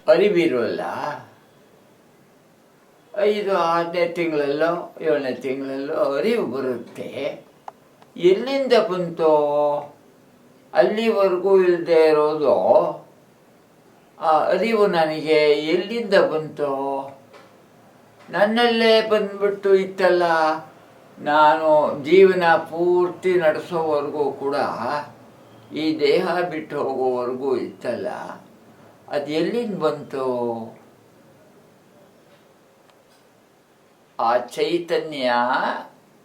ಅರಿವಿರೋಲ್ಲ. 5-6ನೇ ತಿಂಗಳಲ್ಲೋ 7ನೇ ತಿಂಗಳಲ್ಲೋ ಅರಿವು ಬರುತ್ತೆ. ಎಲ್ಲಿಂದ ಬಂತೋ? ಅಲ್ಲಿವರೆಗೂ ಇಲ್ಲದೆ ಇರೋದು ಆ ಅರಿವು ನನಗೆ ಎಲ್ಲಿಂದ ಬಂತೋ? ನನ್ನಲ್ಲೇ ಬಂದ್ಬಿಟ್ಟು ಇತ್ತಲ್ಲ. ನಾನು ಜೀವನ ಪೂರ್ತಿ ನಡೆಸೋವರೆಗೂ ಕೂಡ ಈ ದೇಹ ಬಿಟ್ಟು ಹೋಗೋವರೆಗೂ ಇತ್ತಲ್ಲ, ಅದು ಎಲ್ಲಿಂದ ಬಂತು? ಆ ಚೈತನ್ಯ,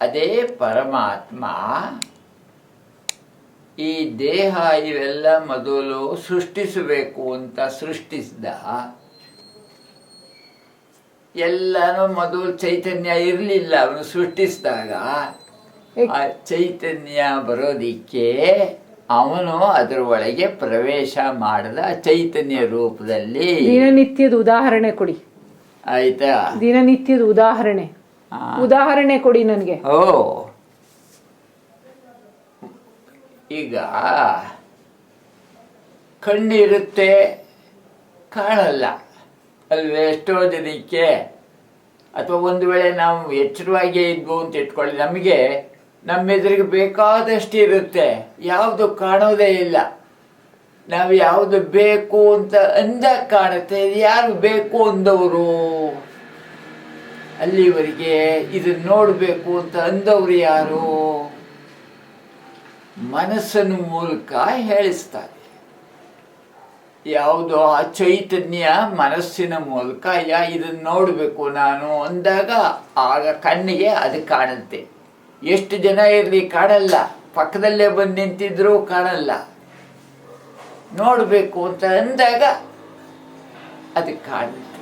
ಅದೇ ಪರಮಾತ್ಮ ಈ ದೇಹ ಇವೆಲ್ಲ ಮೊದಲು ಸೃಷ್ಟಿಸಬೇಕು ಅಂತ ಸೃಷ್ಟಿಸಿದ. ಎಲ್ಲನೂ ಮೊದಲು ಚೈತನ್ಯ ಇರಲಿಲ್ಲ. ಅವನು ಸೃಷ್ಟಿಸಿದಾಗ ಆ ಚೈತನ್ಯ ಬರೋದಿಕ್ಕೆ ಅವನು ಅದರ ಒಳಗೆ ಪ್ರವೇಶ ಮಾಡಿದ ಚೈತನ್ಯ ರೂಪದಲ್ಲಿ. ದಿನನಿತ್ಯದ ಉದಾಹರಣೆ ಕೊಡಿ. ಆಯ್ತಾ? ದಿನನಿತ್ಯದ ಉದಾಹರಣೆ ಕೊಡಿ ನನಗೆ. ಓ, ಈಗ ಕಣ್ಣಿರುತ್ತೆ, ಕಾಣಲ್ಲ ಅಲ್ವೇ ಎಷ್ಟೋ ಜನಕ್ಕೆ. ಅಥವಾ ಒಂದು ವೇಳೆ ನಾವು ಎಚ್ಚರವಾಗೇ ಇದ್ವು ಅಂತ ಇಟ್ಕೊಳ್ಳಿ, ನಮಗೆ ನಮ್ಮ ಎದುರಿಗೆ ಬೇಕಾದಷ್ಟು ಇರುತ್ತೆ, ಯಾವುದು ಕಾಣೋದೇ ಇಲ್ಲ. ನಾವು ಯಾವುದು ಬೇಕು ಅಂತ ಅಂದಾಗ ಕಾಣುತ್ತೆ. ಯಾರು ಬೇಕು ಅಂದವರು? ಅಲ್ಲಿವರೆಗೆ ಇದನ್ನು ನೋಡಬೇಕು ಅಂತ ಅಂದವರು ಯಾರು? ಮನಸ್ಸಿನ ಮೂಲಕ ಹೇಳಿಸ್ತಾರೆ. ಯಾವುದೋ ಆ ಚೈತನ್ಯ ಮನಸ್ಸಿನ ಮೂಲಕ ಇದನ್ನು ನೋಡಬೇಕು ನಾನು ಅಂದಾಗ ಆಗ ಕಣ್ಣಿಗೆ ಅದು ಕಾಣುತ್ತೆ. ಎಷ್ಟು ಜನ ಇರಲಿ ಕಾಣಲ್ಲ, ಪಕ್ಕದಲ್ಲೇ ಬಂದು ನಿಂತಿದ್ರೂ ಕಾಣಲ್ಲ. ನೋಡಬೇಕು ಅಂತ ಅಂದಾಗ ಅದು ಕಾಣುತ್ತೆ.